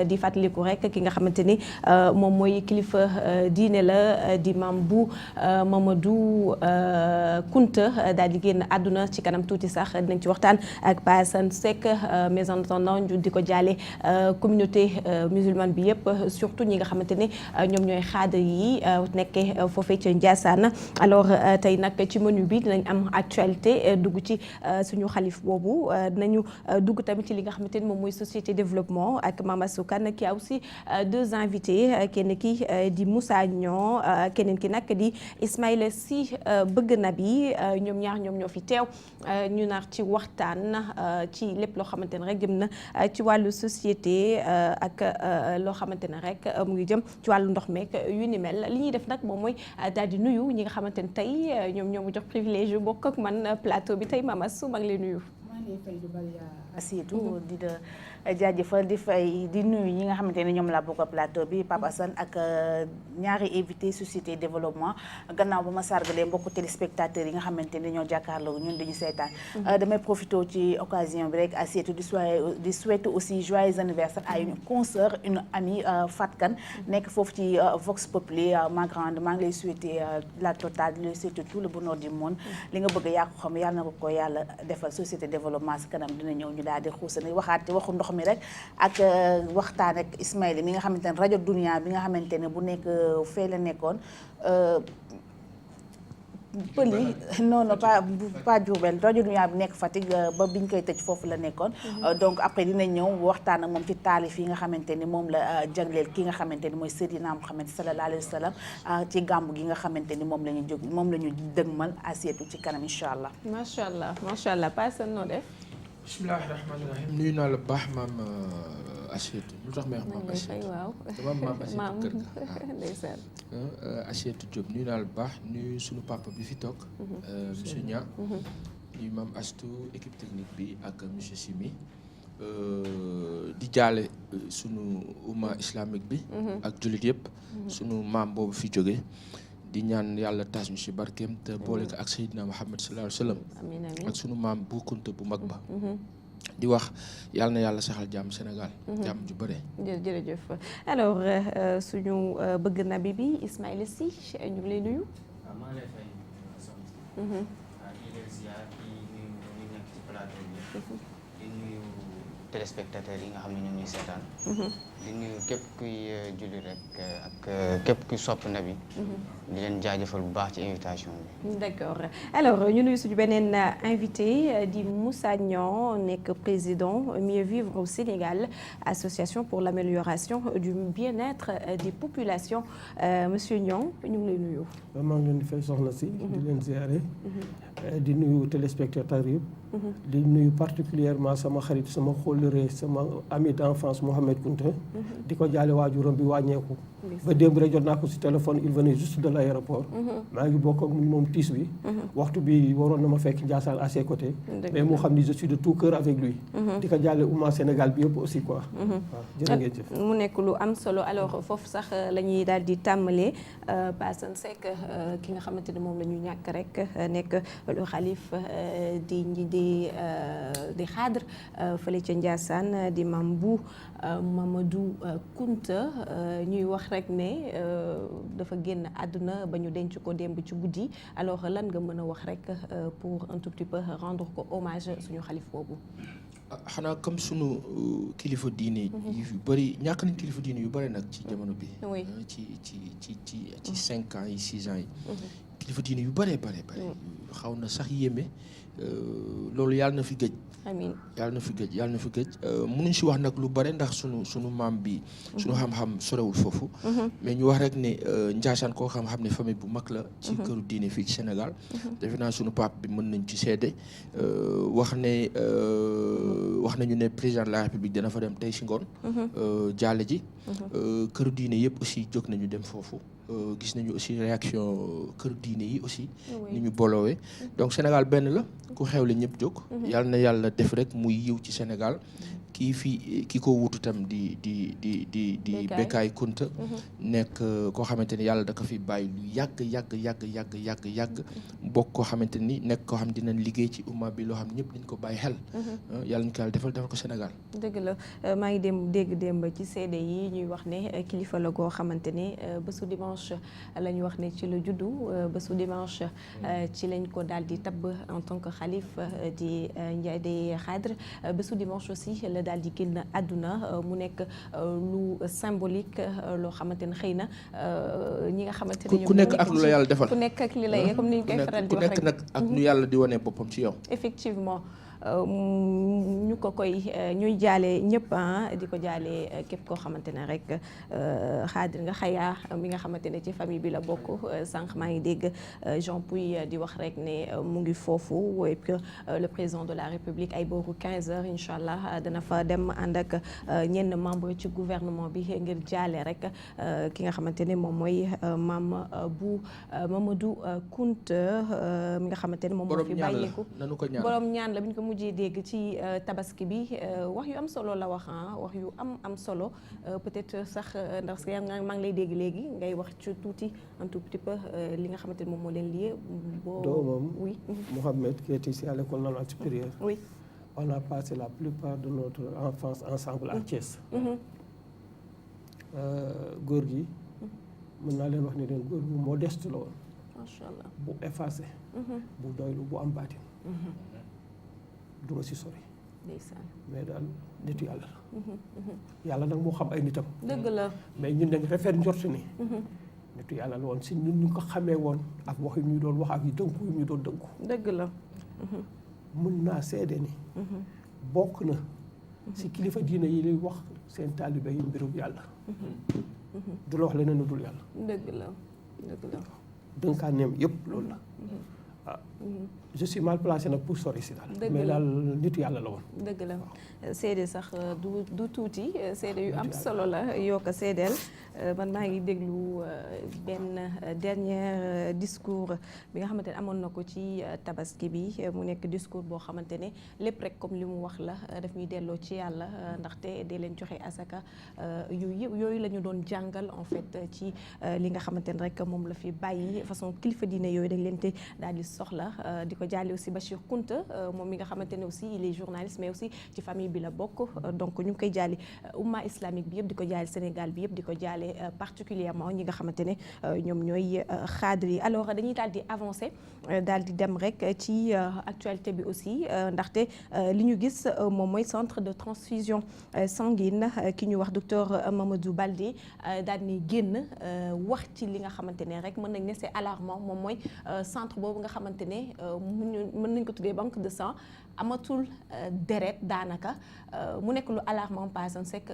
di fàttaliku rek ki nga xamante ni moom mooy kilifa diine la di maam bu Mamadou Kunta daal di génn àdduna ci kanam tuuti sax dinañ ci waxtaan ak Pa Assane Seck mais en attendant ñu di ko jaale communauté musulmane bi yëpp surtout ñi nga xamante ni ñoom ñooy xaadar yi nekkee foofee ca Ndiassane alors tey nag ci menu bi dinañ am actualité dugg ci suñu xalif boobu dinañu dugg tamit ci li nga xamante ni moom mooy société développement ak Mama Soukane qui a aussi deux invités kenn ki di Moussa Niang keneen ki nag di Ismaïla Sy bëgg nabi ñoom ñaar ñoom ñoo fi teew ñu nar ci waxtaan ci lépp loo xamante ne rek jëm na ci wàllu société ak loo xamante ne rek mu ngi jëm ci wàllu ndox meek yu ni mel li ñuy def nag moom mooy daal di nuyu ñi nga xamante ne tey ñoom ñoo mu jox privilège yu bokk ak man plateau bi tey Mama Sou maa ngi lay nuyu. maa ngi fay du bari Asietu di la jaajëfal di nuyu ñi nga xamante ne ñoom laa bokk plateau bi Pape Assane ak ñaari invité société développement gannaaw ba ma sargalee mbokku téléspectateurs yi nga xamante ne ñoo jàkkaarloo ñun dañu seetaan damay profité ci occasion bi rek Asietu di souhaiter aussi joyeux anniversaire à une consoeur une amie Fatou Kane nekk foofu ci Vox Populi ma grande maa ngi lay souhaiter la totale di lay souhaiter tout le bonheur du monde li nga bëgg yaa ko xam yàlla na ko yàlla defal société développement si kanam dina ñëw ñu daal di xuusani waxaat ci waxu ndox mi rek ak waxtaan ak Ismaïla mi nga xamante ne rajo Dunia bi nga xamante ne bu nekk fee la nekkoon pël yi non pas Diourbel rajo Dunia bi nekk Fatick ba biñ koy tëj foofu la nekkoon donc après dinañ ñëw waxtaan ak moom ci taalif yi nga xamante ni moom la jagleel ki nga xamante ni mooy Seydina Muhammad sallallahu alayhi wa sallam ci gàmmu gi nga xamante ni moom la ñu jóg moom la ñu dëgmal Asietu ci kanam incha allah. macha allah Pa Assane noo def. bismillahi rahmaani rahim nuyu naa la baax maam Asietu lu tax may wax maam Asietu waaw dama maam Asietu kër ga ndeysaan Asietu Diop nuyu naa la baax nuyu suñu papa bi fi toog monsieur Nia nuyu maam Astou équipe technique bi ak monsieur Simi di jaale sunu umma islamique bi ak jullit yëpp sunu maam boobu fi jóge di ñaan yàlla taas ñu ci barkeem te boole ko ak Seydina Muhammad sallallahu alayhi wa sallam ak sunu maam bu Kunta bu mag ba di wax yàlla na yàlla saxal jàmm Sénégal jàmm ju bëre jërëjëf alors suñu bëgg nabi bi Ismaïla Sy ñu ngi lay nuyu maa lay fay soxna di leen ziar di nuyu ñu nekk ci plateau bi di nuyu téléspectateurs yi nga xam ne ñoom ñuy seetaan di nuyu képp kuy julli rek ak képp kuy sopp nabi di leen jaajëfal bu baax ci invitation bi. d'accord alors ñu nuyu suñu beneen invité di Moussa Niang nekk président Mieux Vivre au Sénégal association pour l'amélioration du bien-être des populations monsieur Niang ñu ngi lay nuyu. maa ngi leen di fay soxna si. di leen ziare. di nuyu téléspectateurs yëpp. di nuyu particulièrement sama xarit sama xóllëre sama ami d'enfance Mohamed Kunta. di ko jaale waajuram bi wàññeeku. ba démb rek jot naa ko si téléphone il venait juste de l'aéroport. maa ngi bokk ak moom tiis bi. waxtu bi waroon na ma fekk Ndiassane à ses côtés. mais moo xam ni je suis de tout cœur avec lui. di ko jaale umma Sénégal bi yëpp aussi quoi. waaw jërë ngeen jëf. mu nekk lu am solo alors foofu sax la ñuy daal di tàmbalee Pa Assane Seck ki nga xamante ne moom la ñu ñàkk rek nekk le xalif di xaadr fële ca Ndiassane di maam bu Mamadou Kunta ñuy wax rek ne dafa génn àdduna ba ñu denc ko démb ci guddi alors lan nga mën a wax rek pour un tout petit peu rendre ko hommage suñu xalif boobu. xanaa comme sunu kilifa diine yu bëri ñàkk nañ kilifa diine yu bëri nag ci jamono bi. ci 5 ans yi 6 ans yi. kilifa diine yu bëree bëri xaw na sax yéeme loolu yàlla na fi gëj. amiin yàlla na fi gëj mënuñ si wax nag lu bare ndax sunu maam bi sunu xam-xam sorewul foofu mais ñu wax rek ne Ndiassane koo xam-xam ne famille bu mag la ci këru diine fii ci Sénégal defe naa sunu pape bi mën nañ ci seede wax nañu ne président de la République dana fa dem tey si ngoon jaale ji këru diine yëpp aussi jóg nañu dem foofu gis nañu aussi réaction këru diine yi aussi ni ñu bolowee donc Sénégal benn la ku xewle ñëpp jóg yàlla na yàlla def rek muy yiw ci Sénégal ki ko wutu tam di Bécaye Kounta nekk koo xamante ni yàlla da ko fi bàyyi lu yàgg bokk koo xamante ni nekk koo xam dinañ liggéey ci umma bi loo xam ñëpp dañ ko bàyyi xel yàlla ñu ko yàlla defal ko Sénégal. dëgg la maa ngi dégg démb ci seede yi ñuy wax ne kilifa la goo xamante ne bésu dimanche la ñu wax ne ci la juddu bésu dimanche ci lañ ko daal di tabb en tant que xalif di Ndiaye Dey Khadre bésu dimanche aussi la daal di génn àdduna mu nekk lu symbolique loo xamante ne xëy na ñi nga xamante ne ku nekk ak lu la yàlla defal ku nekk ak li lay comme ni ñu koy faral di wax rek ku nekk nag ak nu yàlla di wane boppam ci yow. effectivement ñu ko koy ñuy jaale ñëpp di ko jaale képp koo xamante ne rek Khadre nga xayaa mi nga xamante ne ci famille bi la bokk sànq maa ngi dégg Jean Pouy di wax rek ne mu ngi foofu et que le président de la République ay booru 15h incha allah dana fa dem ànd ak ñenn membre ci gouvernement bi ngir jaale rek ki nga xamante ne moom mooy maam bu Mamadou Kounta mi nga xamante ne moom moo fi bàyyeeku borom ñaan la bi ñu ko mujjee dégg ci tabaski bi wax yu am solo la wax wax yu am solo peut-être sax ndax maa ngi lay dégg léegi ngay wax ci tuuti un tout petit peu li nga xamante ne moom moo leen lié. doomam oui. Mohamed qui est ici à l'école normale supérieure. oui. On a passé la plupart de notre enfance ensemble à Thiès. góor gi mën naa leen wax ne leen góor bu modeste la woon. macha allah bu effacé. bu doylu bu am baatin. du ma si sori. ndeysaan. mais daal nitu yàlla la. yàlla nag moo xam ay nitam. dëgg la. mais ñun dañ rafet njort ni. nitu yàlla la woon si ñun ñu ko xamee woon ak wax yu ñu doon wax ak yu dënku yu ñu doon dënku. dëgg la. mën naa seede ni. bokk na. si kilifa diine yi lay wax seen taalibe yi mbirum yàlla. du la wax leneen lu dul yàlla. dëgg la dëgg la. dënkaaneem yëpp loolu la. je suis mal placé nag pour sori si daal. mais daal nitu yàlla la woon. dëgg la seede sax du tuuti seede yu am solo la yoo ko seedeel man maa ngi déglu benn dernier discours bi nga xamante ne amoon na ko ci tabaski bi mu nekk discours boo xamante ne lépp rek comme li mu wax la daf ñuy delloo ci yàlla ndaxte dee leen joxe asaka yooyu la ñu doon jàngal en fait ci li nga xamante ne rek moom la fi bàyyi façon kilifa diine yooyu dañ leen te daal di soxla di ko jaale aussi Bachir Kounta moom mi nga xamante ne aussi il est journaliste mais aussi ci famille bi la bokk donc ñu ngi koy jaale umma islamique bi yëpp di ko jaale Sénégal bi yëpp di ko jaale particulièrement ñi nga xamante ne ñoom ñooy xaadri yi alors dañuy daal di avancer daal di dem rek ci actualité bi aussi ndaxte li ñu gis moom mooy centre de transfusion sanguine ki ñu wax docteur Mamadou Baldé daal di génn wax ci li nga xamante ne rek mën nañ ne c'est alarmant moom mooy centre boobu nga xamante ne mën nañ ko tuddee banque de sang amatul deret daanaka mu nekk lu alarmant passant c'est que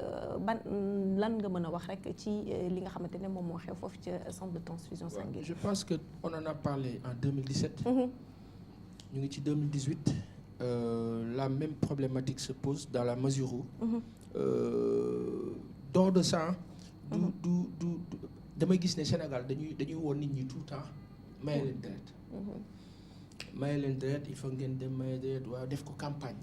lan nga mën a wax rek ci li nga xamante ne moom moo xew foofu ci centre de transfusion sanguine. Je pense que on en a parlé en 2017. ñu ngi ci 2018 la même problématique se pose dans la mesure où don de sang du damay gis ne Sénégal dañuy woon nit ñi tout le temps maye leen deret maye leen deret il faut ngeen dem maye deret waaw def ko campagne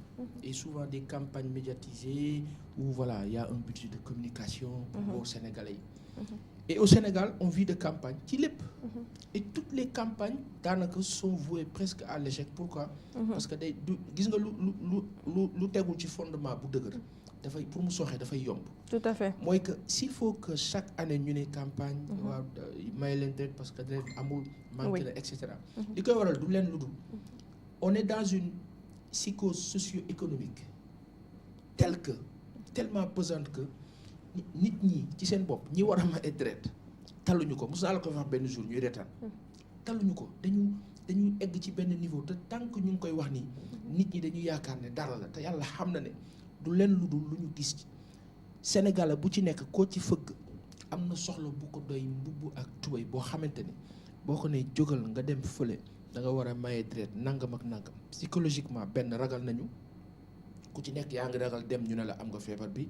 et souvent des campagnes médiatisées où voilà il y a un budget de communication pour Sénégalais yi et au Sénégal on vit de campagne ci lépp et toutes les campagnes daanaka sont vouées presque à l'échec pourquoi parce que day du gis nga lu tegul ci fondement bu dëgër dafay pour mu soxee dafay yomb. tout à fait mooy que s'il faut que chaque année ñu ne campagne. waaw may leen deret parce que deret amul. manqué na et cetera. li koy waral du leen lu dul. on est dans une psychose socio-économique tellement pesante que nit ñi ci seen bopp ñi war a may deret taluñu ko mos naa la ko wax benn jour ñuy reetaan. taluñu ko dañu egg ci benn niveau te tant que ñu ngi koy wax nii. nit ñi dañu yaakaar ne dara la te yàlla xam na ne. du leen lu dul lu ñu gis ci Sénégal bu ci nekk koo ci fëgg am na soxla bu ko doy mbubb ak tubéy boo xamante ni boo ko ne jógal nga dem fële da nga war a maye deret nangam ak nangam psychologiquement benn ragal nañu ku ci nekk yaa ngi ragal dem ñu ne la am nga feebar bi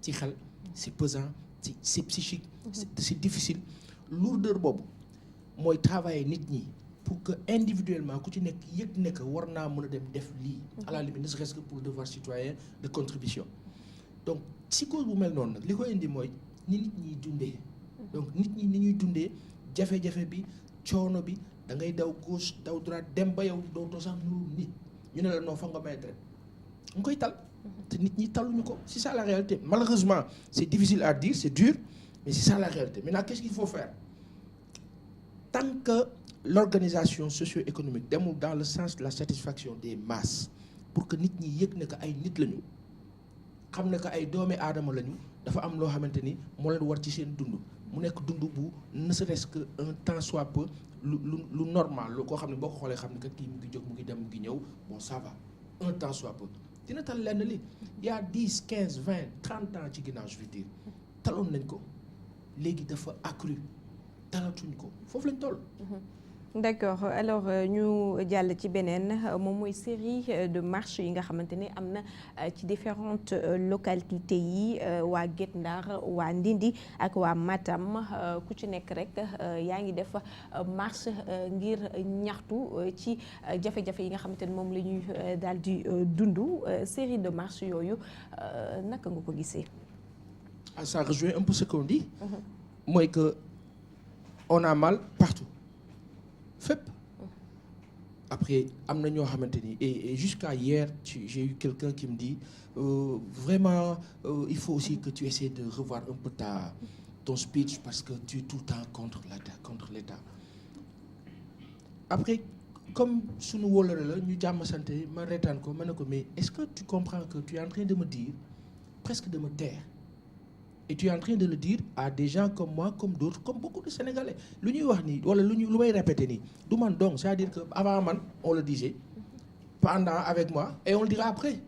ci xel c'est pesant c'est psychique c'est difficile lourdeur boobu mooy travailler nit ñi pour que individuellement ku ci nekk yëg ne que war naa mën a dem def lii à la limite ne serait-ce que pour devoir citoyen de contribution donc psychose bu mel noonu nag li ko indi mooy ni nit ñiy dundee donc nit ñi ni ñuy dundee jafe-jafe bi coono bi da ngay daw gauche daw droite dem ba yow dootoo sax nuru nit ñu ne la non foog nga may deret nga koy tal te nit ñi taluñu ko c'est ça la réalité malheureusement c'est difficile à dire c'est dur mais c'est ça la réalité maintenant qu'est-ce qu'il faut faire tant que l'organisation socio-économique demul dans le sens de la satisfaction des masses pour que nit ñi yëg ne que ay nit lañu xam ne que ay doomi aadama lañu dafa am loo xamante ni moo leen war ci seen dund mu nekk dund bu ne serait-ce que un temps soit peu lu normal lu koo xam ne boo ko xoolee xam ne que kii mu ngi jóg mu ngi dem mu ngi ñëw bon ça va un temps soit peu dina tal lenn li il y a 10 15 20 30 ans ci ginnaaw je veux dire taloon nañ ko léegi dafa accru talatuñ ko foofu lañ toll. d'accord alors ñu jàll ci beneen moom mooy série de marches yi nga xamante ne am na ci différentes localités yi waa Guet Ndar waa Ndindi ak waa Matam ku ci nekk rek yaa ngi def marche ngir ñaxtu ci jafe-jafe yi nga xamante ne moom la ñuy daal di dund série de marches yooyu naka nga ko gisee. ah ça rejoint un peu ce qu'on dit. mooy que on a mal partout. fépp après am na ñoo xamante ni et jusqu'à hier j'ai eu quelqu'un qui me dit vraiment il faut aussi que tu essaies de revoir un peu ton speech parce que tu es tout le temps contre l'État après comme sunu wóolare la ñu jàmm sante ma reetaan ko ma ne ko mais est-ce que tu comprends que tu es en train de me dire presque de me taire et tu es en train de le dire à des gens comme moi comme d'autres comme beaucoup de Sénégalais lu ñuy wax nii wala lu may répéter nii du man donc c'est-à-dire que avant man on le disait pendant avec moi et on le dira après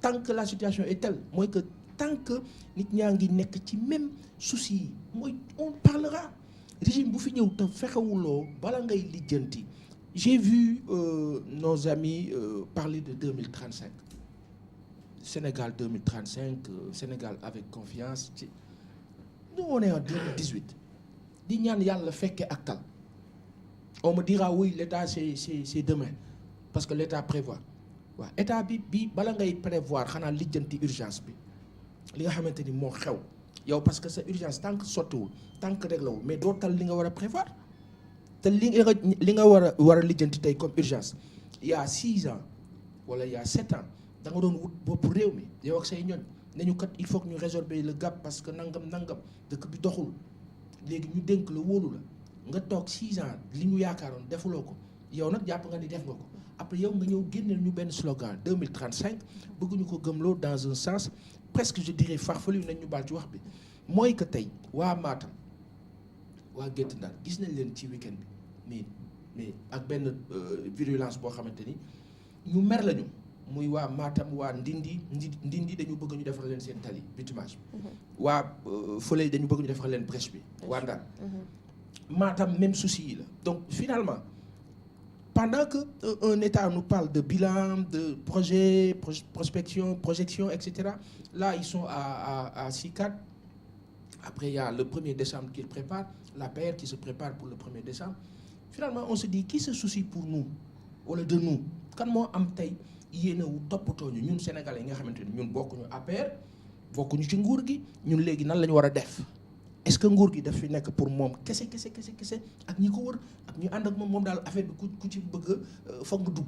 tant que la situation est telle mooy que tant que nit ñaa ngi nekk ci même souci yi mooy on parlera régime bu fi ñëw te fexewuloo bala ngay lijjanti j'ai vu nos amis parler de 2035 Sénégal 2035 Sénégal avec confiance ci nous on est en 2018 di ñaan yàlla fekke ak tal on me dira oui l'état c'est demain parce que l'état prévoit waaw état bi bala ngay prévoir xanaa lijjanti urgence bi li nga xamante ni moo xew yow parce que sa urgence tant que sottiwul tant que réglé wul mais doo tal li nga war a prévoir te li nga war a lijjanti tey comme urgence il y a 6 ans wala il y a 7 ans da nga doon wut bopp réew mi yow ak say ñoñ nañu kat il faut que ñu résorber le gap parce que nangam dëkk bi doxul léegi ñu dénk la wóolu la nga toog 6 ans li ñu yaakaaroon defuloo ko yow nag jàpp nga ni def nga ko après yow nga ñëw génneel ñu benn slogan 2035 bëgguñu ko gëmloo dans un sens presque je dirais farfelu nañ ñu baal ci wax bi mooy que tey waa Matam waa Guet Ndar gis nañ leen ci week-end bi mais ak benn virulence boo xamante ni ñu mer lañu muy waa Matam waa Ndindi dañu bëgg ñu defar leen seen tali bitumage bi waa fële dañu bëgg ñu defar leen brèche bi waa Ndar Matam même souci yi la donc finalement pendant que un État nous parle de bilan de projet projection etc. là ils sont à 6-4 après il y a le 1er décembre qui prépare la PR qui se prépare pour le 1er décembre finalement on se dit qui se soucie pour nous wala de nous kan moo am tey yéene wu toppatoo ñu ñun Sénégalais yi nga xamante ni ñun bokkuñu APR bokkuñu ci nguur gi ñun léegi nan la ñu war a def est-ce que nguur gi daf fi nekk pour moom kese ak ñi ko wër ak ñu ànd ak moom daal affaire bi ku ci bëgg foog nga dugg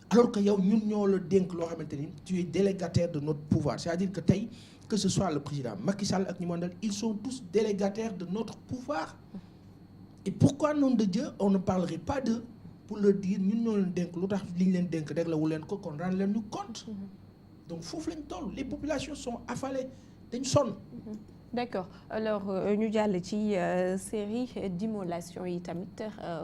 alors que yow ñun ñoo la dénk loo xamante ni tu es délégataire de notre pouvoir c'est-à-dire que tey que ce soit le président Macky Sall ak ñi mu àndal ils sont tous délégataires de notre pouvoir et pourquoi nom de Dieu on ne parlerait pas d'eux pour leur dire ñun ñoo leen dénk lu tax li ñu leen dénk rek la wu leen ko kon rendre leen ñu compte donc foofu lañ toll les populations sont affalées dañ sonn. d'accord alors ñu jàll ci série d'immolation yi tamit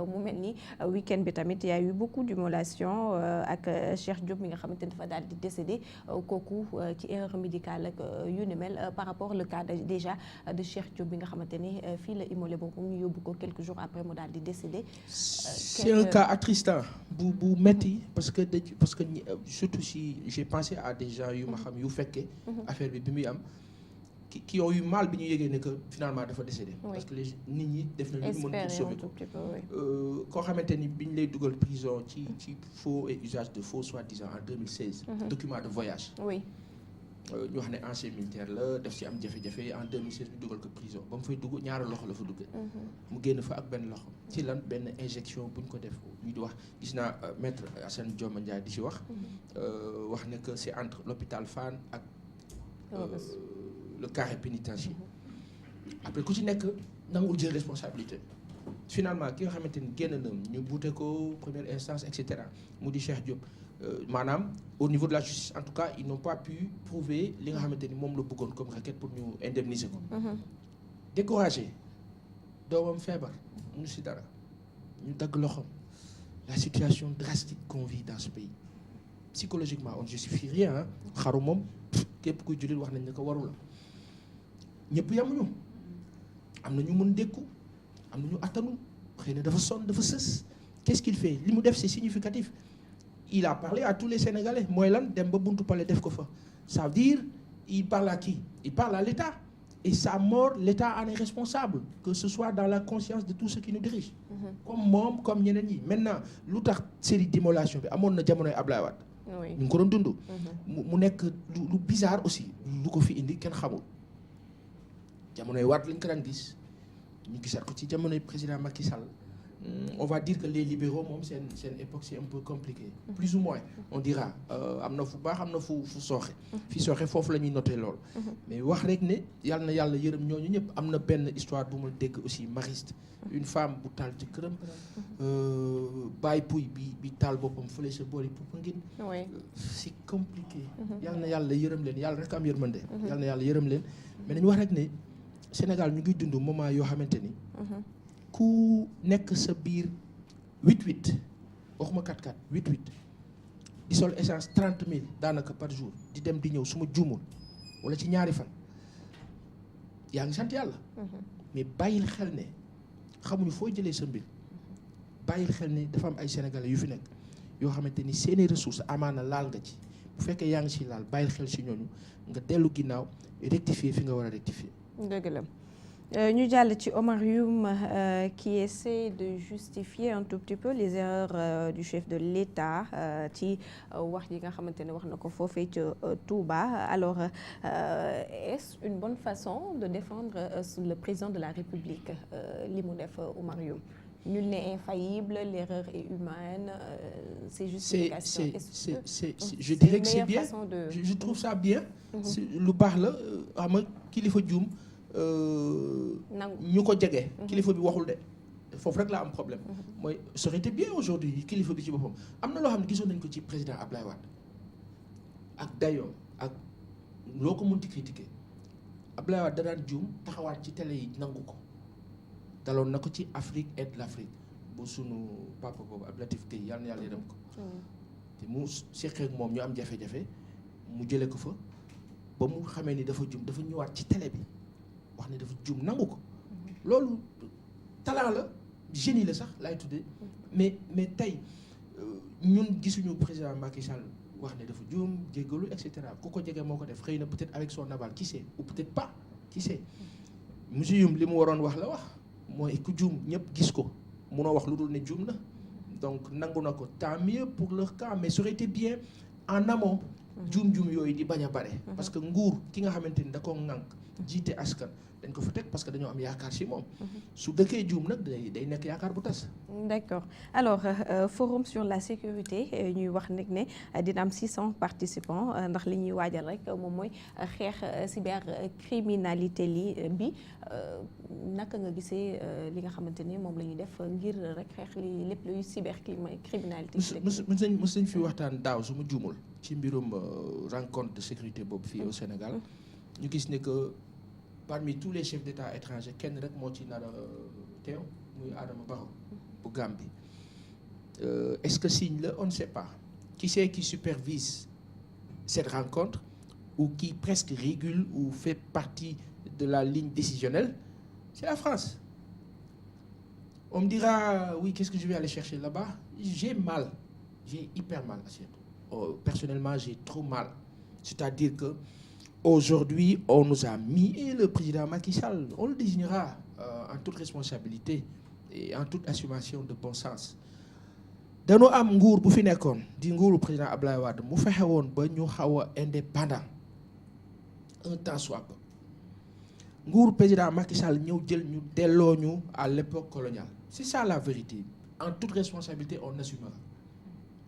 mu mel ni week-end bi tamit y a eu beaucoup d'immolation ak Cheikh Diop mi nga xamante ne dafa daal di décédé kooku ci erreur médicale ak yu ni mel par rapport le cas déjà de Cheikh Diop bi nga xamante ne fii la immolé boobu ñu yóbbu ko quelques jours après mu daal di décédé. c'est un cas attristant bu metti parce que surtout si j'ai pensé à des gens yu ma xam yu fekkee affaire bi muy am. qui ont eu mal bi ñu yégee ne que finalement dafa décédé. Oui. Parce que nit ñi def na lu ñu mën pour sauver ko. Koo xamante ni bi ñu lay dugal prison ci faux et usage de faux soi-disant en 2016. Document de voyage. Oui. ñu wax ne ancien militaire la def ci am jafe-jafe en 2016 ñu dugal ko prison ba mu fay dugg ñaari loxo la fa duggee. mu génn fa ak benn loxo ci lan benn injection buñ ko def ñu di wax gis naa maître Assane Dioma Ndiaye di ci wax. wax ne que c'est entre l'hôpital Fann ak le carré pénitentiaire. après ku ci nekk nangul jël responsabilité. finalement ki nga xamante ni génn na ñu buute ko première instance et cetera mu di Cheikh Diop. maanaam au niveau de la justice en tout cas ils n'ont pas pu prouver li nga xamante ni moom la bëggoon comme requête pour ñu indemniser ko. découragé doomam feebar mënu si dara ñu dagg loxoom la situation drastique qu'on vit dans ce pays psychologiquement on ne justifie rien xaru moom képp kuy jullit wax nañ ne ko warul ñëpp yamuñu am na ñu mën dékku am na ñu attanu xëy na dafa sonn dafa sës qu'est-ce qu'il fait li mu def c'est significatif. il a parlé à tous les Sénégalais mooy lan dem ba buntu palais def ko fa ça veut dire il parle à qui il parle à l'État et sa mort l'État en est responsable que ce soit dans la conscience de tous ceux qui nous dirigent comme moom comme ñeneen ñi maintenant lu tax série d'immolation bi amoon na jamonoy Ablaye Wade ñu ngi ko doon dund mu nekk lu bizarre aussi lu ko fi indi kenn xamul jamonoy Wade lañ ko daan gis ñu gisaat ko ci jamonoy président Macky Sall. On va dire que les libéraux moom seen époque c'est un peu compliqué plus ou moins on dira am na fu baax am na fu sooxe fi sooxe foofu la ñuy noter lool mais wax rek ne yàlla na yàlla yërëm ñooñu ñëpp am na benn histoire bu ma dégg aussi Mariste une femme bu taal ci këram bàyyi puy bi taal boppam fële sa boori Popenguine c'est compliqué yàlla na yàlla yërëm leen yàlla rek am yërmande yàlla na yàlla yërëm leen mais nañu wax rek ne Sénégal ñu ngi dund moment yoo xamante ni ku nekk sa biir 8-8 waxuma 4-4 8-8 di sol essence 30 000 daanaka par jour di dem di ñëw su ma juumul wala ci ñaari fan yaa ngi sant yàlla. mais bàyyil xel ne xamuñu foo jëlee sa mbir bàyyil xel ne dafa am ay sénégalais yu fi nekk yoo xamante ni seeni ressources amaana laal nga ci bu fekkee yaa ngi ci laal bàyyil xel ci ñooñu nga dellu ginnaaw rectifier fi nga war a rectifier. dëgg la. ñu jàll ci Omar Youm qui essaie de justifier un tout petit peu les erreurs du chef de l'État ci wax yi nga xamante ne wax na ko foofee ca Touba alors est-ce une bonne façon de défendre le président de la République li mu def Omar Youm nul n'est infaillible l'erreur est humaine c'est justification je dirais que c'est bien je trouve ça bien lu baax la xam nga kilifa juum ñu ko jege. kilifa bi waxul de foofu rek laa am problème. mooy ça aurait été bien aujourd'hui kilifa bi ci boppam am na loo xam ne gisoon nañ ko ci président Ablaye Wade ak dayoom ak loo ko mënti critiquer Ablaye Wade da daan juum taxawaat ci télé yi nangu ko daloon na ko ci Afrique aide l'Afrique bu sunu papa boobu Abdou Latif Gueye yàlla na yàlla yërëm ko. te mu seqee ak moom ñu am jafe-jafe mu jëlee ko fa ba mu xamee ni dafa juum dafa ñëwaat ci télé bi. wax ne dafa juum nangu ko loolu talent la génie la sax laay tuddee mais tey ñun gisuñu président Macky Sall wax ne dafa juum jéggalu et cetera ku ko jege moo ko def xëy na peut-être avec son aval qui sait ou peut-être pas qui sait monsieur Youm li mu waroon wax la wax mooy ku juum ñëpp gis ko munoo wax lu dul ne juum na donc nangu na ko tant mieux pour leur cas mais ça aurait été bien en amont juum-juum yooyu di bañ a bare parce que nguur ki nga xamante ni da koo ŋànk jiite askan dañ ko fa teg parce que dañoo am yaakaar ci moom su dëkkee juum nag day nekk yaakaar bu tas. d'accord alors forum sur la sécurité ñuy wax nag ne dina am 600 participants ndax li ñuy waajal rek moom mooy xeex cybercriminalité bi naka nga gisee li nga xamante ni moom la ñuy def ngir rek xeex li lépp luy cybercriminalité. mës nañ fi waxtaan daaw su ma juumul ci mbirum rencontre de sécurité boobu fii au Sénégal ñu gis ne que parmi tous les chefs d'État étrangers kenn rek moo ci nar a teew muy Adama Barrow bu Gambie est-ce que signe la on ne sait pas qui c'est qui supervise cette rencontre ou qui presque régule ou fait partie de la ligne décisionnelle c'est la France. On me dira oui qu'est-ce que je vais aller chercher là-bas j'ai hyper mal personnellement j'ai trop mal c'est-à-dire que aujourd'hui, on nous a mis, et le président Macky Sall, on le désignera en toute responsabilité et en toute assumation de bon sens. dañoo am nguur bu fi nekkoon di nguuru président Ablaye Wade mu fexe woon ba ñu xaw a indépendant un temps soit peu nguur président Macky Sall ñëw jël ñu delloo ñu à l'époque coloniale c'est ça la vérité en toute responsabilité on assumera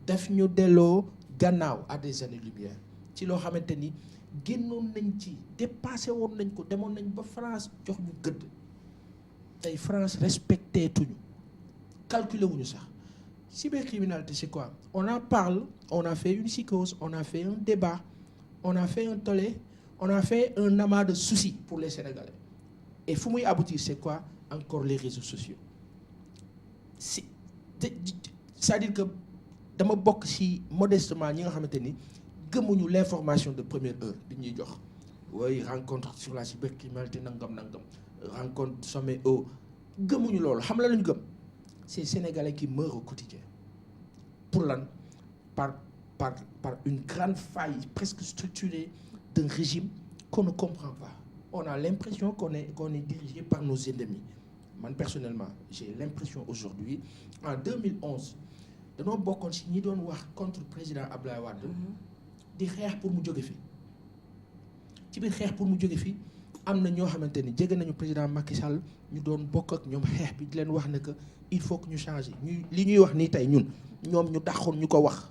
daf ñu delloo gannaaw à des années-lumière ci loo xamante ni génnoon nañ ci dépassé woon nañ ko demoon nañ ba France jox ñu gëdd tey France respecté tuñu calculé wuñu sax cybercriminalité c'est quoi on en parle on a fait une psychose on a fait un débat on a fait un tollé on a fait un amas de soucis pour les Sénégalais et fu muy aboutir c'est quoi encore les réseaux sociaux c'est-à-dire que dama bokk ci modestement ñi nga xamante ni gëmuñu l'information de première heure bi ñuy jox waaye rencontre sur la cybercriminalité nangam rencontre sommet eau gëmuñu loolu xam la lañu gëm c'est Sénégalais qui meurent au quotidien pour lan par une grande faille presque structurée d'un régime qu'on ne comprend pas on a l'impression qu'on est dirigé par nos ennemis man personnellement j'ai l'impression aujourd'hui en 2011 dañoo bokkoon ci ñi doon wax contre président Abdoulaye Wade di xeex pour mu jóge fi ci biir xeex pour mu jóge fi am na ñoo xamante ni jege nañu président Macky Sall ñu doon bokk ak ñoom xeex bi di leen wax ne que il faut que ñu changer li ñuy wax nii tey ñun ñoom ñu daxoon ñu ko wax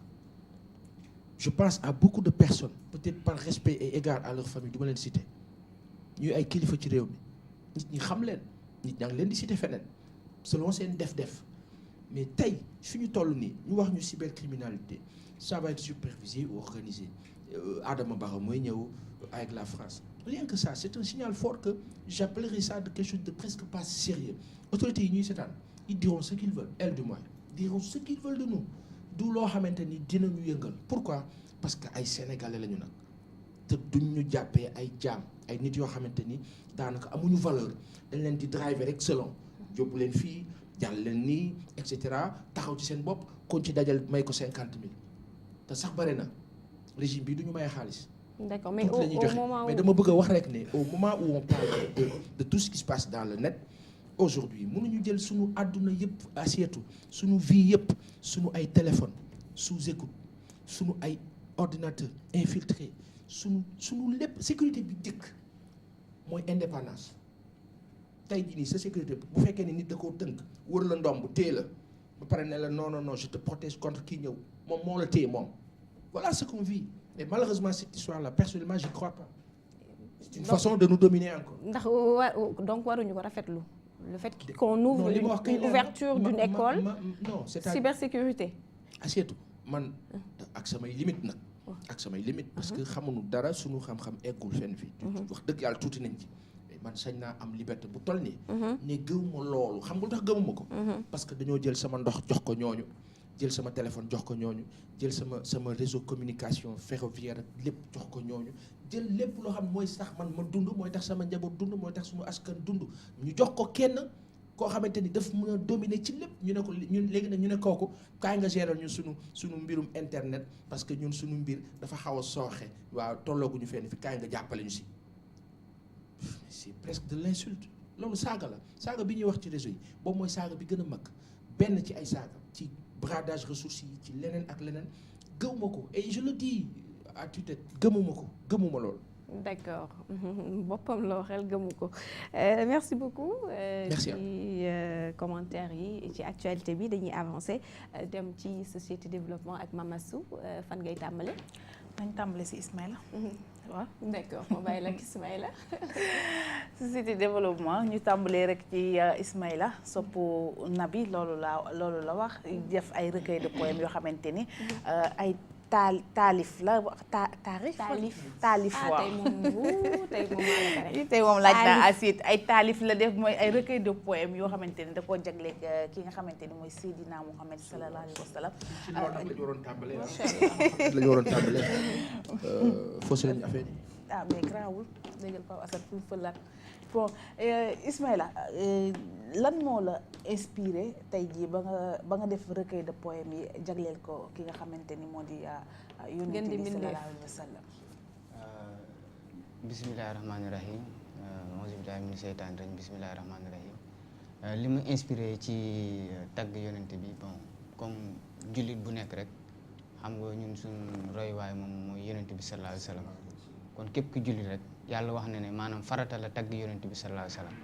je pense à beaucoup de personnes peut-être par respect et égard à leur famille du ma leen citer ñuy ay kilifa ci réew mi nit ñi xam leen nit ñaa ngi leen di citer feneen selon seen def-def mais tey fi ñu toll nii ñu wax ñu cybercriminalité ça va être supervisé ou organisé Adama Barrow mooy ñëw avec la France rien que ça c'est un signal fort que j'appellerais ça de quelque chose de presque pas sérieux autorités yi ñuy seetaan ils diront ce qu'ils veulent elles du moins diront ce qu'ils veulent de nous du loo xamante ni dinañu yëngal pourquoi parce que ay sénégalais lañu nag te duñ ñu jàppee ay jaam ay nit yoo xamante ni daanaka amuñu valeur dañ leen di driver rek selon yóbbu leen fii jàll leen nii et cetera taxaw ci seen bopp kon ci dajal may ko 50 000 te sax bare na régime bi du ñu may xaalis. D'accord mais la ñuy joxe mais dama bëgg a wax rek ne au moment où on parle de tout ce qui se passe dans le net aujourd'hui mënuñu jël suñu àdduna yëpp assiette suñu vie yëpp suñu ay téléphone sous écoute suñu ay ordinateur infiltré suñu lépp sécurité bi jëkk mooy indépendance tey jii nii sa sécurité bu fekkee ni nit da koo tënk wër la ndomb téye la ba pare ne la non je te protège contre kii ñëw moom moo la téye moom voilà ce qu'on vit et malheureusement cette histoire-là personnellement j'y crois pas c'est une façon de nous dominer encore. ndax donc waruñu ko rafetlu le fait qu'on ouvre une ouverture d'une école non c'est-à-dire cybersécurité assiette man ak samay limite nag ak samay limite parce que xamuñu dara suñu xam-xam eggul fenn fii wax dëgg yàlla tuuti nañ ci man sañ naa am liberté bu toll nii ne gëwuma loolu xam nga lu tax gëmuma ko parce que dañoo jël sama ndox jox ko ñooñu jël sama téléphone jox ko ñooñu jël sama réseau communication ferroviaire ak lépp jox ko ñooñu jël lépp loo xam mooy tax man ma dund mooy tax sama njaboot dund mooy tax suñu askan dund ñu jox ko kenn koo xamante ni daf mën a dominer ci lépp ñu ne ko ñun léegi nag ñu ne kooku kaay nga gérer ñun suñu mbirum internet parce que ñun suñu mbir dafa xaw a sooxe waaw tollooguñu fenn fi kaay nga jàppale ñu si c'est presque de l'insulte loolu saaga la saaga bi ñuy wax ci réseau yi boobu mooy saaga bi gën a mag benn ci ay saaga ci bradage ressources yi ci leneen ak leneen gëmuma ko et je le dis à tue-tête gëmuma loolu. D'accord boppam la waxel gëmu ko merci beaucoup. merci ci commentaire yi ci actualité bi dañuy avancer dem ci société développement ak Mamassou fan ngay tàmbale. nañ tàmbale ci Ismaïla. waaw d'accord ma bàyyi la Ismaïla. société développement ñu tàmbalee rek ci Ismaïla soppu Nabi loolu la wax def ay recueil de poèmes yoo xamante ni ay taalif la taalif waaw tey moom laaj naa assiette ay taalif la def mooy ay recueil de poèmes yoo xamante ni da koo jagle ki nga xamante ni mooy Seydina Mouhamed sallallahu alayhi wa sallam. ci loolu nag la ñu waroon tàmbalee la ñu waroon tàmbalee fausse lañu affaire yi. ah mais grawul déggal Pape Assane fu fëlaat bon Ismaïla lan moo la inspiré tey jii ba nga def recueil de poèmes yi jagleel ko ki nga xamante ni moo di yonent bi sallallahu alayhi wa sallam. bismillahi rahmaani rahim auzu billahi mina seytaani rajim bismillahi rahmaani rahim li ma inspiré ci tagg yonent bi bon comme jullit bu nekk rek xam nga ñun suñ royuwaay moom mooy yonent bi sallallahu alayhi wa sallam kon képp ku jullit rek yàlla wax na ne maanaam farata la tagg yonent bi sallallahu alayhi wasallam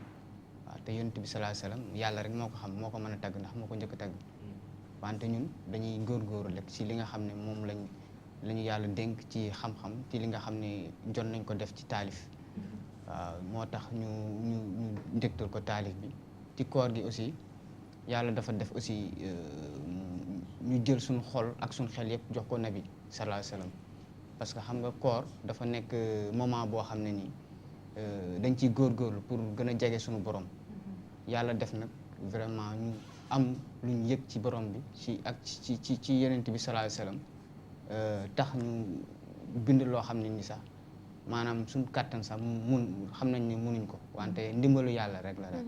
waaw te yonent bi sallallahu alayhi wasallam yàlla rek moo ko xam moo ko mën a tagg ndax moo ko njëkk a tagg wante ñun dañuy góorgóorlu rek ci li nga xam ne moom la ñu yàlla dénk ci xam-xam ci li nga xam ne jot nañ ko def ci taalif waaw moo tax ñu njëktal ko taalif bi ci koor gi aussi yàlla dafa def aussi ñu jël suñu xol ak suñu xel yëpp jox ko nabi sallallahu alayhi wasallam parce que xam nga koor dafa nekk moment boo xam ne nii dañ ciy góorgóorlu pour gën a jege suñu borom yàlla def nag vraiment ñu am lu ñu yëg ci borom bi ci yenent bi sallallahu alayhi wasallam tax ñu bind loo xam ne ni sax maanaam suñu kàttan sax xam nañ ne mënuñ ko wante ndimbalu yàlla rek la rek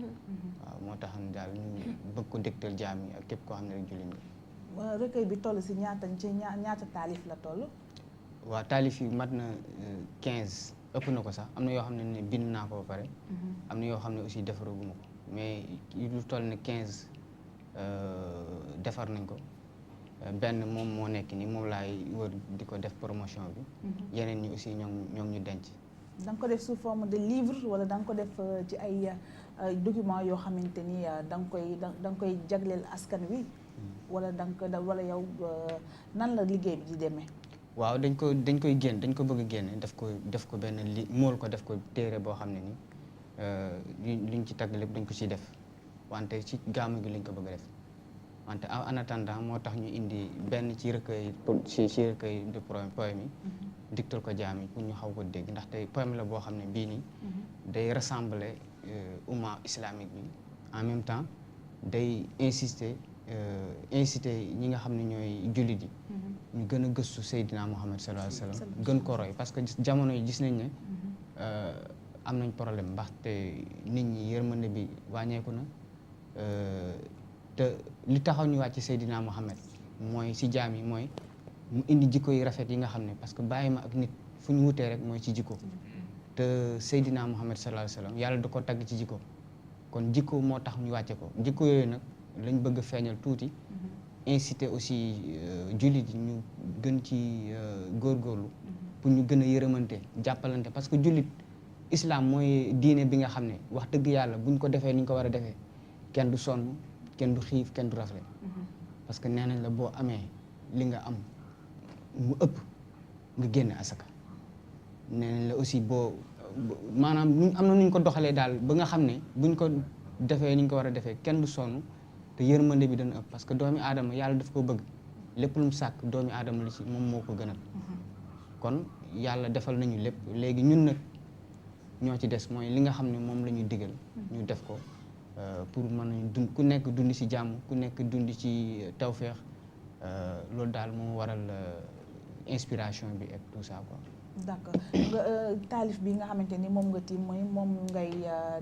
waaw moo tax daal ñu bëgg ko dégtal jaam yi ak képp koo xam ne rek jullit nga. recueil bi toll si ñaata taalif la toll. waaw taalif yi mat na 15 ëpp na ko sax am na yoo xam ne bind naa ko ba pare. am na yoo xam ne aussi defaraguma ko mais lu toll ne 15 defar nañ ko. benn moom moo nekk ni moom laay wër di ko def promotion bi. yeneen ñi aussi ñoo ñu denc. da nga ko def sous forme de livre wala da nga ko def ci ay documents yoo xamante ni da nga koy jagleel askan wi. wala wala yow nan la liggéey bi di demee. waaw dañ koy génn dañ ko bëgg a génne def ko benn mool ko def ko téere boo xam ne ni liñ ci tagg lépp dañ ko ciy def wante ci gàmmu gi lañ ko bëgg a def. wante en attendant moo tax ñu indi benn ci recueil ci recueil de poème yi dictal ko jaam yi pour ñu xaw ko dégg ndaxte poème la boo xam ne bii nii day rassembler umma islamique bi en même temps day inciter ñi nga xam ne ñooy jullit yi ñu gën a gëstu Seydina Muhammad sallallahu alayhi wasallam gën ko roy parce que jamono yi gis nañ ne am nañ problème ndaxte nit ñi yërmande bi wàññeeku na te li taxaw ñu wàcc Seydina Muhammad mooy ci jaam yi mooy mu indi jikko yi rafet yi nga xam ne parce que bàyyi ma ak nit fu ñu wutee rek mooy ci jikko te Seydina Muhammad sallallahu alayhi wasallam yàlla da ko tagg ci jikko kon jikko moo tax ñu wàcce ko jikko yooyu nag lañ bëgg a feeñal tuuti inciter aussi jullit yi ñu gën ci góorgóorlu pour ñu gën a yërëmante jàppalante parce que jullit islam mooy diine bi nga xam ne wax dëgg yàlla buñ ko defee ni ñu ko war a defee kenn du sonn kenn du xiif kenn du rafle parce que nee nañ la boo amee li nga am mu ëpp nga génne asaka nee nañ la aussi maanaam am na nu ñu ko doxalee daal ba nga xam ne buñ ko defee ni ñu ko war a defee kenn du sonn te yërmande bi dana ëpp parce que doomi aadama yàlla daf ko bëgg lépp lu mu sàkk doomi aadama li ci moom moo ko gënal kon yàlla defal nañu lépp léegi ñun nag ñoo ci des mooy li nga xam ne moom la ñu digal ñu def ko pour mën nañu dund ku nekk dund ci jàmm ku nekk dund ci tawféex loolu daal moo waral inspiration bi ak tout ça quoi. d'accord taalif bi nga xamante ni moom nga tiim mooy moom ngay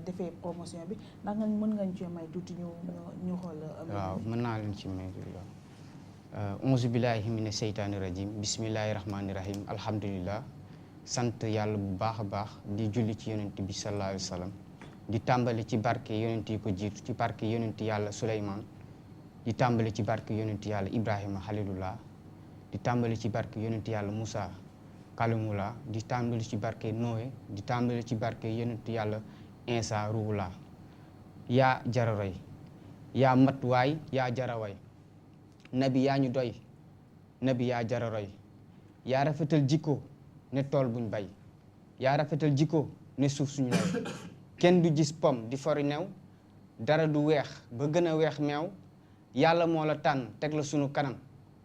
defee promotion bi ndax mën nga ñu ci may tuuti ñu xool. waaw mën naa leen ci may tuuti waaw. auzu billaahi mina seytaani rajim bismillaahi rahmaani rahim alhamdulillah sant yàlla bu baax a baax di julli ci yonent bi sallallahu alayhi wa sallam di tàmbali ci barke yonent yi ko jiitu ci barke yonent yàlla Suleymaan di tàmbali ci barke yonent yàlla Ibrahima xalilullah di tàmbali ci barke yonent yàlla Moussa kalimullah di tàmbali ci barke Noé di tàmbali ci barke yonent yàlla Insa ruhullah yaa jararoy yaa mat waay yaa jaraway nabi yaa ñu doy nabi yaa jararoy yaa rafetal jikko ne tool buñ bay yaa rafetal jikko ne suuf suñu lay kenn du gis pom di fori new dara du weex ba gën a weex meew yàlla moo la tànn teg la sunu kanam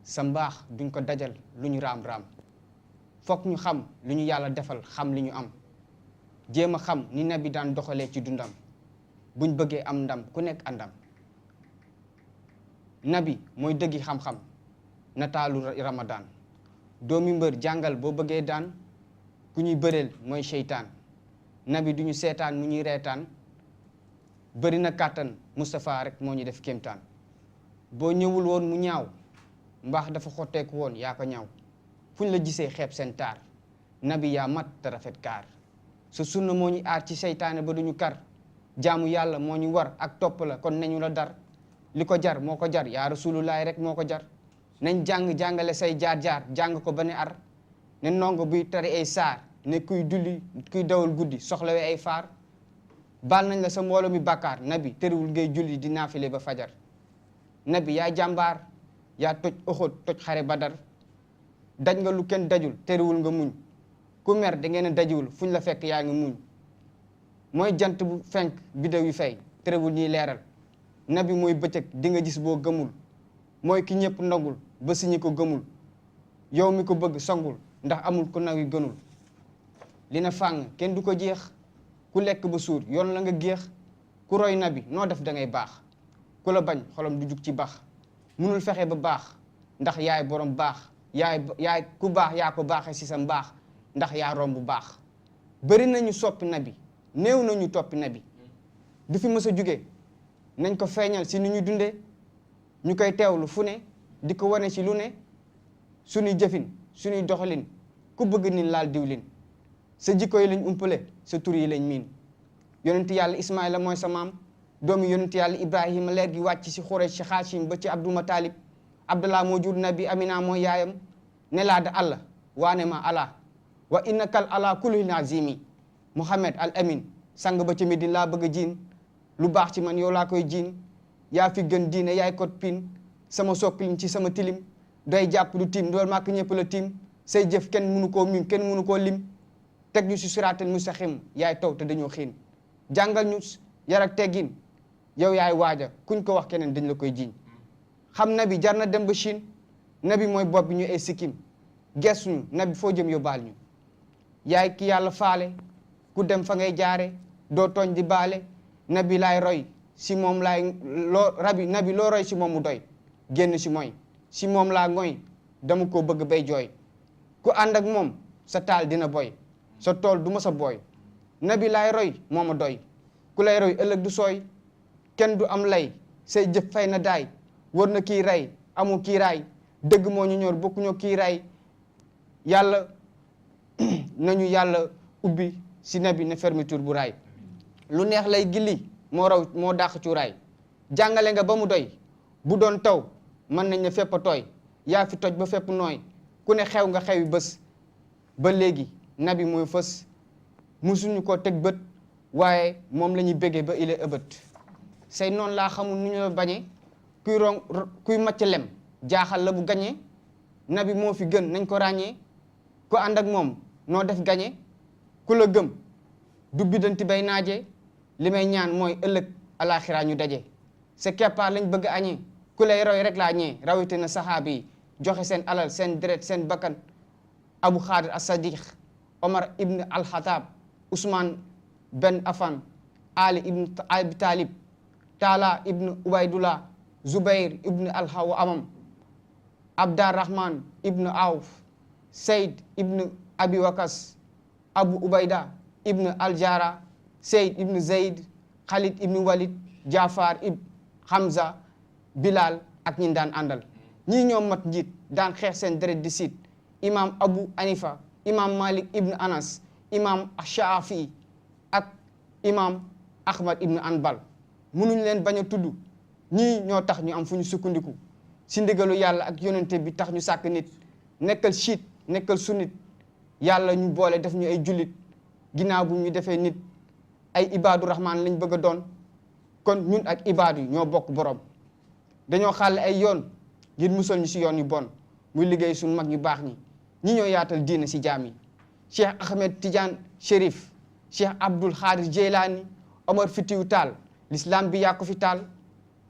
sa mbaax duñ ko dajal lu ñu raam-raam fokk ñu xam lu ñu yàlla defal xam li ñu am jéem a xam ni nabi daan doxalee ci dundam buñ bëggee am ndam ku nekk àndam nabi mooy dëggi xam-xam nataalu ramadan doomi mbër jàngal boo bëggee daan ku ñuy bëreel mooy seytaan nabi duñu seetaan mu ñuy reetaan bëri na kàttan Moustapha rek moo ñu def kéemtaan boo ñëwul woon mu ñaaw mbaax dafa xotteeku woon yaa ko ñaaw fu ñu la gisee xeeb seen taar nabi yaa mat te rafet kaar sa sunna moo ñu aar ci seytaane ba duñu kar jaamu yàlla moo ñu war ak topp la kon nañu la dar li ko jar moo ko jar yaa rasulullaay rek moo ko jar nañ jàngale say jaar-jaar jàng ko ba ne ar ne ndongo buy tari ay saar ne kuy julli kuy dawal guddi soxlawee ay faar baal nañ la sa mbooloo mi bàkkaar nabi terewul ngay julli di naafile ba fajar nabi yaa jàmbaar yaa toj Uhud toj xare Badar daj nga lu kenn dajul terewul nga muñ ku mer da ngeen a dajiwul fuñ la fekk yaa ngi muñ mooy jant bu fenk biddew yu fay terewul ñuy leeral nabi mooy bëccëg di nga gis boo gëmul mooy ki ñëpp ndogul ba si ñi ko gëmul yow mi ko bëgg songul ndax amul ku naw yi gënul li na fàng kenn du ko jeex ku lekk ba suur yoon la nga géex ku roy nabi noo def da ngay baax ku la bañ xolam du jug ci baax munul fexe ba baax ndax yaay borom baax yaay ku baax yaa ko baaxee si sa mbaax ndax yaa romb baax bëri nañu soppi nabi néew nañu toppi nabi du fi mës a jóge nañ ko feeñal si ni ñu dundee ñu koy teewlu fu ne di ko wane ci lu ne suñuy jëfin suñuy doxalin ku bëgg ni laal diwlin sa jikko yi lañ umpale sa tur yi lañ miin yonent yàlla Ismaïla mooy sa maam doomi yonent yàlla Ibrahima leer gi wàcc si Xurees si Xaasim ba ci Abdou Matalib Abdallah moo jur nabi Amina mooy yaayam ne laa da Allah waane ma ala wa innakal ala kulli azimi Muhammad al amin sang ba ci Medine laa bëgg a jiin lu baax ci man yow laa koy jiin yaa fi gën diine yaay kot pin sama sokkiliñ ci sama tilim doy jàpp du tiim dool màkk ñëpp la tiim say jëf kenn mënu koo mim kenn mënu koo lim teg ñu si siraatal mustaqim yaay taw te dañoo xiin jàngal ñu yar ak teggin yow yaay waaja kuñ ko wax keneen dañ la koy jiiñ xam nabi jar na dem ba Chine nabi mooy bopp bi ñu ay sikkim gestu ñu nabi foo jëm yóbbaal ñu yaay ki yàlla faale ku dem fa ngay jaare doo tooñ di baale nabi laay roy si moom laay nabi loo roy si moom mu doy génn si mooy si moom laa ngoy dama koo bëgg bay jooy ku ànd ak moom sa taal dina boy sa tool du ma sa booy nabi laay roy moo ma doy ku lay roy ëllëg du sooy kenn du am lay say jëf fay na daay war na kii ray amul kii raay dëgg moo ñu ñor bokkuñoo kii raay yàlla nañu yàlla ubbi si nabi ne fermeture bu raay lu neex lay gilli moo raw moo dàq cuuraay jàngale nga ba mu doy bu doon taw mën nañ ne fépp a tooy yaa fi toj ba fépp nooy ku ne xew nga xewi bés ba léegi nabi mooy fës musuñu ko teg bët waaye moom la ñuy béggee ba ile ëbët say noonu laa xamul nu ñu la bañee kuy macc lem jaaxal la bu gañee nabi moo fi gën nañ ko ràññee ku ànd ak moom noo def gañe ku la gëm du biddanti bay naajee li may ñaan mooy ëllëg alaxira ñu daje sa keppaar lañ bëgg añee ku lay roy rek laa ñee rawatina saxaabi yi joxe seen alal seen deret seen bakkan Abu Xaadir as-Sadiq Omar ibn al-Khattab Ousmane Ben Affan Ali ibn Abi Talib Tala ibn Ubaydullah Zubair ibn al-Awwam Abdarrahman ibn Awf Sayd ibn Abi Wakas Abu Ubayda ibn al-Jara Sayd ibn Zayd Khalid ibn Walid Jafar ibn Hamza Bilal ak ñi daan àndal ñii ñoom mat njiit daan xeex seen deret di siit imam Abu Hanifa imam Malik ibn Anas imam Shafi ak imam Ahmad ibn Anbal munuñ leen bañ a tudd ñii ñoo tax ñu am fu ñu sukkandiku si ndigalu yàlla ak yonente bi tax ñu sàkk nit nekkal chiit nekkal sunnit yàlla ñu boole def ñu ay jullit ginnaaw bu ñu defee nit ay ibaadu rahmaan lañ bëgg a doon kon ñun ak ibaadu yi ñoo bokk borom dañoo xàll ay yoon ngir musal ñu si yoon yu bon muy liggéey suñu mag ñu baax ñi ñoo yaatal diina si jaam yi Cheikh Ahmed Tidiane Chérif Cheikh Abdul Xaadir Jeylaani Omar Fitiyu Taal l'islam bi yaa ko fi taal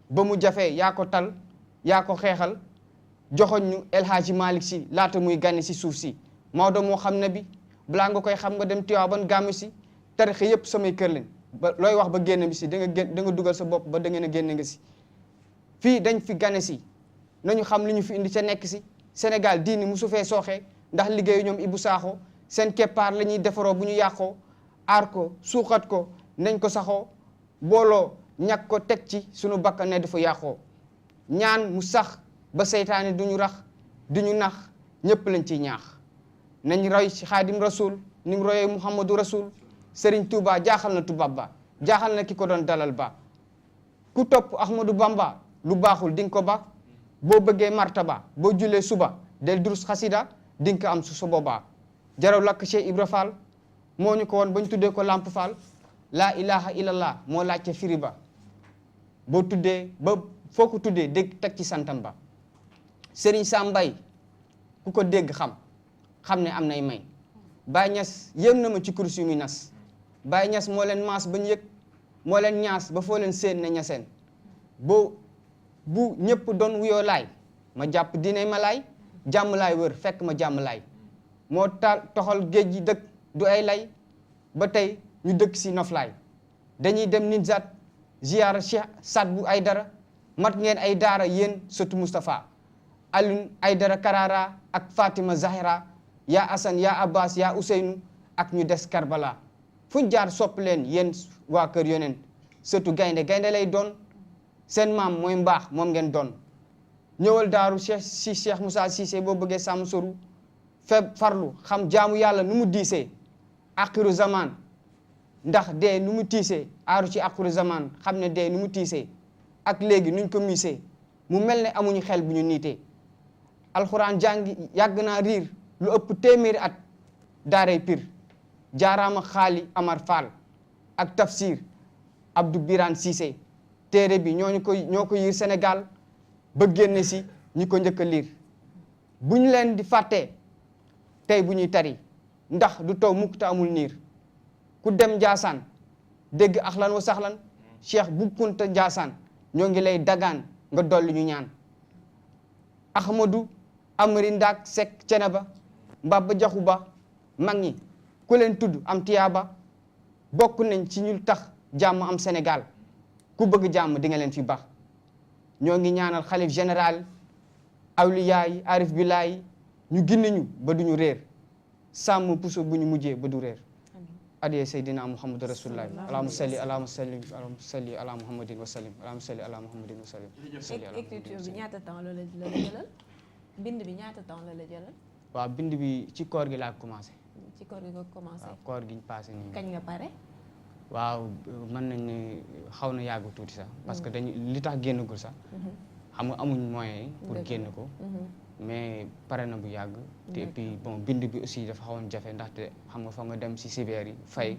ba mu jafee yaa ko tal yaa ko xeexal joxoñ ñu El Hadji Malick si laata muy gane si suuf si Maodo moo xam ne bi balaa nga koy xam nga dem Tiwaawan gàmmu si tarixa yëpp samay kër lañ ba looy wax ba génn bi si da nga dugal sa bopp ba da ngeen a génn nga si fii dañ fi gane si nañu xam li ñu fi indi ca nekk si Sénégal diini musu fee sooxee ndax liggéeyu ñoom Ibou Sakho seen keppaar la ñuy defaroo bu ñu yàqoo aar ko suuxat ko nañ ko saxoo booloo ñàkk ko teg ci sunu bakkan ne dafa yàqoo ñaan mu sax ba seytaane du ñu rax du ñu nax ñëpp lañ ciy ñaax nañ roy ci xaadim rasul ni mu royee Muhammadu Rasul Serigne Touba jaaxal na tubaab ba jaaxal na ki ko doon dalal ba ku topp Ahmadou Bamba lu baaxul di nga ko ba boo bëggee martaba boo julee suba del durus xasida di nga ko am su boobaa jaraw lakk Cheikh Ibra Fall moo ñu ko woon ba ñu tuddee ko Lamp Fall laa ilaha illallah moo laajte firi ba boo tuddee ba foo ko tuddee dégg teg ci santam ba Serigne Sam Mbaye ku ko dégg xam ne am nay may Baye Niass yéem na ma ci kurus yu muy nas Baye Niass moo leen maas ba ñu yëg moo leen ñaas ba foo leen séen ne ñaseen bu ñëpp doon wuyoo laay ma jàpp dine ma laay jàmm laay wër fekk ma jàmm laay moo toxal géej gi dëkk du ay lay ba tey ñu dëkk si noflaay dañuy dem Nimzaat ziyaara Cheikh Saad bu Aydara mat ngeen ay daara yéen sëtu Moustapha Alioune Aydara Karara ak Fatima Zahra yaa Assane yaa Abbas yaa Ousseynou ak ñu des Karbala fuñ jaar sopp leen yéen waa kër yoneen sëtu gaynde lay doon seen maam mooy mbaax moom ngeen doon ñëwal daaru Cheikh Moussa Cissé boo bëggee sàmm soru farlu xam jaamu yàlla nu mu diisee axiru zaman ndax dee nu mu tiisee aaru ci axiru zaman xam ne dee nu mu tiisee ak léegi nuñ ko miisee mu mel ne amuñu xel bu ñu niitee alxuraan jàngi yàgg naa riir lu ëpp téeméeri at daaray pir jaaraama xaali Amar Fall ak tafsir Abdou Birane Cissé téere bi ñoo ko yiir Sénégal ba génne si ñi ko njëkk a liir bu ñu leen di fàttee tey bu ñuy tari ndax du taw mukk te amul niir ku dem Njaasaan dégg axlan wa saxlan Cheikh bu Kunta Njaasaan ñoo ngi lay dagaan nga dolli ñu ñaan Ahmadou Amari Ndaak Sekk Ceneba Mbaba Jaxu Ba mag ñi ku leen tudd am tiyaaba bokk nañ ci ñu tax jàmm am Sénégal ku bëgg jàmm di nga leen fi baax ñoo ngi ñaanal xalif général awliya yi arif billaay ñu ginne ñu ba duñu réer sàmm puso bu ñu mujjee ba du réer adiyee seydina muhammad rasulullah allahumma salli ala muhammadin wa sallim allahumma salli ala muhammadin wa sallim écriture bi ñaata temps la jëlal bind bi ñaata temps la jëlal waaw bind bi ci koor gi laa commencé ci koor gi nga commencé waaw koor gi ñu passé nii kañ nga pare waaw mën nañ ne xaw na yàggu tuuti sax parce que dañu li tax génnagul sax xam nga amuñ moyens yi pour génn ko mais pare na bu yàgg te et puis bon bind bi aussi dafa xawoon jafe ndaxte xam nga fa nga dem si cyber yi fay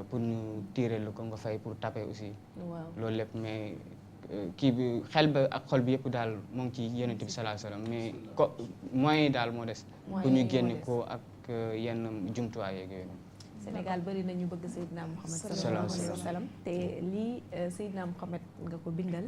pour ñu tirer lu ko nga fay pour taper aussi loolu lépp mais kii bi xel ba ak xol bi yëpp daal moo ngi ci yonent bi sallallahu alayhi wasallam mais moyens yi daal moo des pour ñu génn ko ak yenn jumtuwaay yeeg yooyu Sénégal bëri na ñu bëgg Seydina Mouhamed sallallahu alayhi wa sallam te lii Seydina Mouhamed nga ko bindal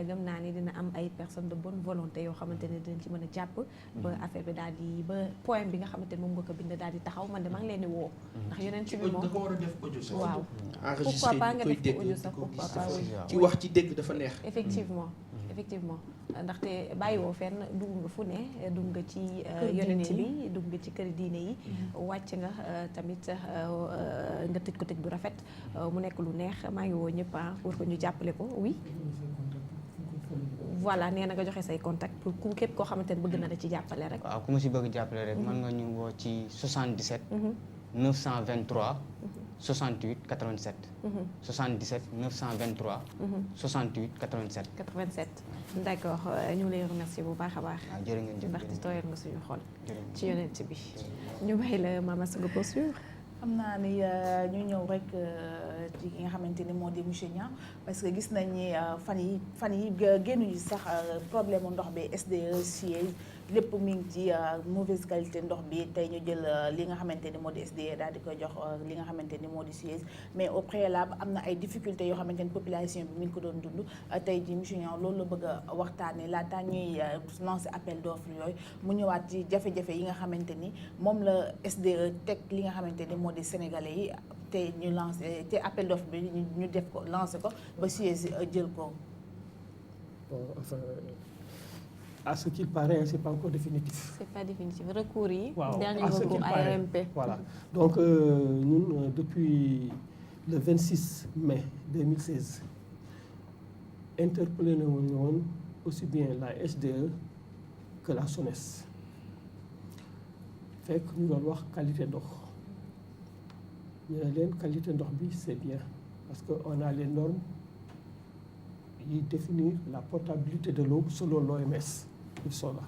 gëm naa ni dina am ay personnes de bonne volonté yoo xamante ne dinañ ci mën a jàpp ba affaire bi daal di ba poème bi nga xamante ne moom nga ko bind daal di taxaw man de maa ngi leen di woo ndax yeneen ci bi moom da ko war a def audio sax waaw enregistré pourquoi pas nga koy def ko audio dégg sax pourquoi pas ci wax ci dégg dafa neex effectivement ndaxte bàyyiwoo fenn dugg nga fu ne dugg nga ci yonent bi dugg nga ci kër diine yi wàcc nga tamit nga tëj ko tëj bu rafet mu nekk lu neex maa ngi woo ñëpp pour que ñu jàppale ko oui voilà nee na nga joxe say contact pour ku képp koo xamante ne bëgg na la ci jàppale rek waaw ku ma si bëgg jàppale rek mën nga ñu woo ci 77 923 68 87 77 923 68 87 87 d'accord ñu ngi lay remercier bu baax a baax waaw jërë ngeen jëf ndaxte tooyal nga suñu xol ci yonent bi ñu bàyyi la Mama Sow nga poursuivre xam naa ni ñu ñëw rek ci ki nga xamante ni moo di monsieur Niang parce que gis nañ ni fan yi génnuñu sax problème mu ndox bi SDE siège lépp mi ngi ci mauvaise qualité ndox bi tey ñu jël li nga xamante ni moo di SDE daal di koy jox li nga xamante ni moo di siège mais au préalable am na ay difficultés yoo xamante ni population bi mi ngi ko doon dund tey ji monsieur Niang loolu la bëgg a waxtaanee laata ñuy lancer appel d'offre yooyu mu ñëwaat ci jafe-jafe yi nga xamante ni moom la SDE teg li nga xamante ni moo di sénégalais yi te ñu lancé te appel d'offre bi ñu def ko lancé ko ba siège jël ko. Bon, enfin, à ce qu'il paraît, c'est pas encore définitif. c'est pas définitif recours yi. waaw dernier à ce recours qu'il paraît. ARMP. Voilà donc ñun depuis le 26 mai 2016 interpellé nañu woon aussi bien la SDE que la SONES fekk ñu doon wax qualité ndox ñu ne leen qualité ndox bi c'est bien parce que on a les normes yi définir la potabilité de l'eau selon l'OMS ils sont là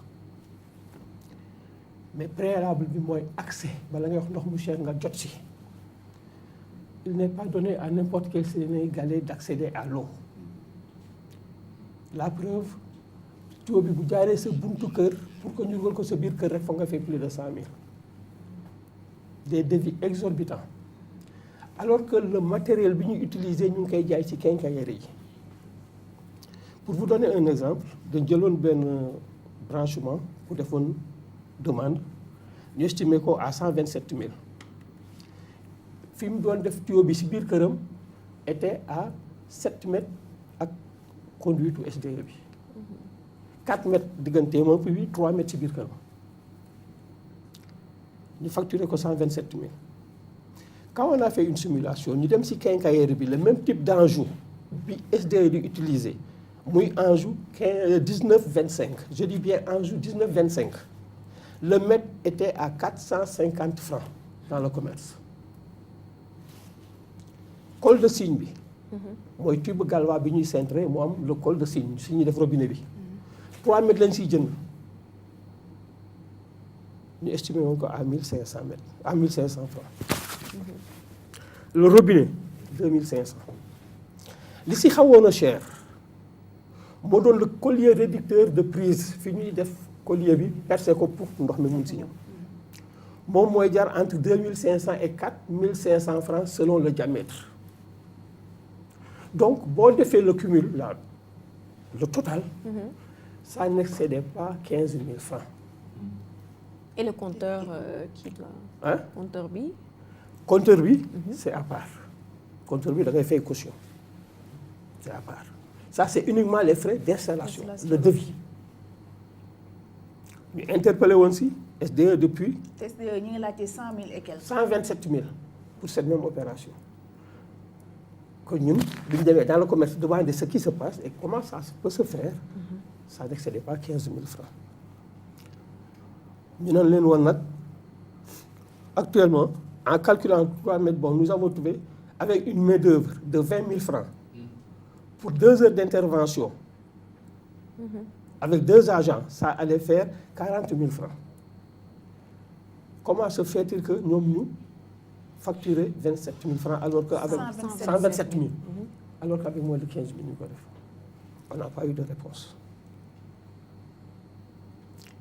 mais préalable bi mooy accès bala ngay wax ndox mu cher nga jot si. Il n'est pas donné à n'importe quel Sénégalais d'accéder à l'eau. La preuve tuyau bi bu jaaree sa buntu kër pour que ñu dugal ko sa biir kër rek foog nga fay plus de 100 000. Des devis exorbitants. Alors que le matériel bi ñu utilisé ñu ngi koy jaay ci quincaillerie yi. Pour vous donner un exemple dañ jëloon benn branchement pour defoon demande ñu estimé ko à 127 000. fi mu doon def tuyau bi ci biir këram était à 7 mètres ak conduite SDE bi 4 mètres digganteem ak puis 3 mètres ci biir këram ñu facturé ko 127 000. Quand on a fait une simulation ñu dem ci quincaillerie bi le même type d'enjeu bi SDE di utiliser muy enjeu 19-25 je dis bien enjeu 19-25 le mètre était à 450 francs dans le commerce. Col de cygne bi mooy tube galva bi ñuy centré mu am le col de cygne si ñuy def robinet bi 3 mètres lañ siy jënd ñu estimé woon ko à 1500 mètres à 1500 francs. Le robinet 2500. li si xawoon a cher moo doon le collier réducteur de prise fi ñuy def collier bi percé ko pour ndox mi mun si ñëw moom mooy jar entre 2500 et 4500 francs selon le diamètre. Donc boo defee le cumul là le total ça n'excédait pas 15 000 francs. Et le compteur qui doit. Hein? Compteur bi. Compteur bi c'est à part. Compteur bi da ngay fay caution c'est à part. Ça c'est uniquement les frais d'installation le devis. ñu interpellé woon si SDE depuis. SDE ñu ngi laajte 100 000 et quelques. 127 000 pour cette même opération. Que ñun bi ñu demee dans le commerce demander ce qui se passe et comment ça peut se faire ça n'excédait pas 15 000 francs. ñu ne leen woon nag actuellement en calculant 3 mètres bon nous avons trouvé avec une main-d'œuvre de 20 000 francs pour 2 heures d'intervention. Avec 2 agents ça allait faire 40 000 francs. Comment se fait-il que ñoom ñu facturer 27 000 francs alors qu'avec 127 000 alors qu'avec moins de 15 000 ñu ko def on n'a pas eu de réponse.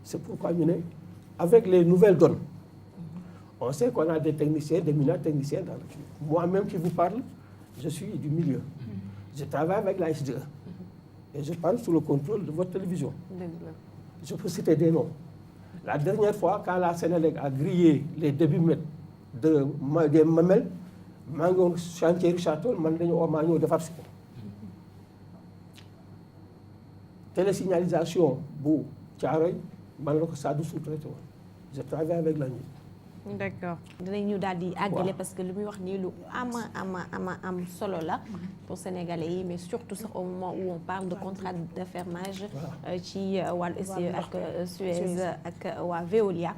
C'est pourquoi ñu ne avec les nouvelles donnes on sait qu'on a des techniciens des mineurs techniciens dans le truc. Moi-même qui vous parle je suis du milieu. Je travaille avec la SDE et je parle sous le contrôle de votre télévision. Je peux citer des noms. La dernière fois quand la Sénélec a grillé les débitmètres des mamelles maa ngi woon chantier Richard Toll man dañu oo maa ñëw defar si ko télésignalisation bu Thiaroye man la ko Sadou sous-traité woon je travaille avec la nuit. D'accord dinañu daal di àggale parce que lu muy wax nii lu am solo la pour sénégalais yi mais surtout sax au moment où on parle de contrat de fermage ci wàllu SDE ak Suez ak waa Veolia.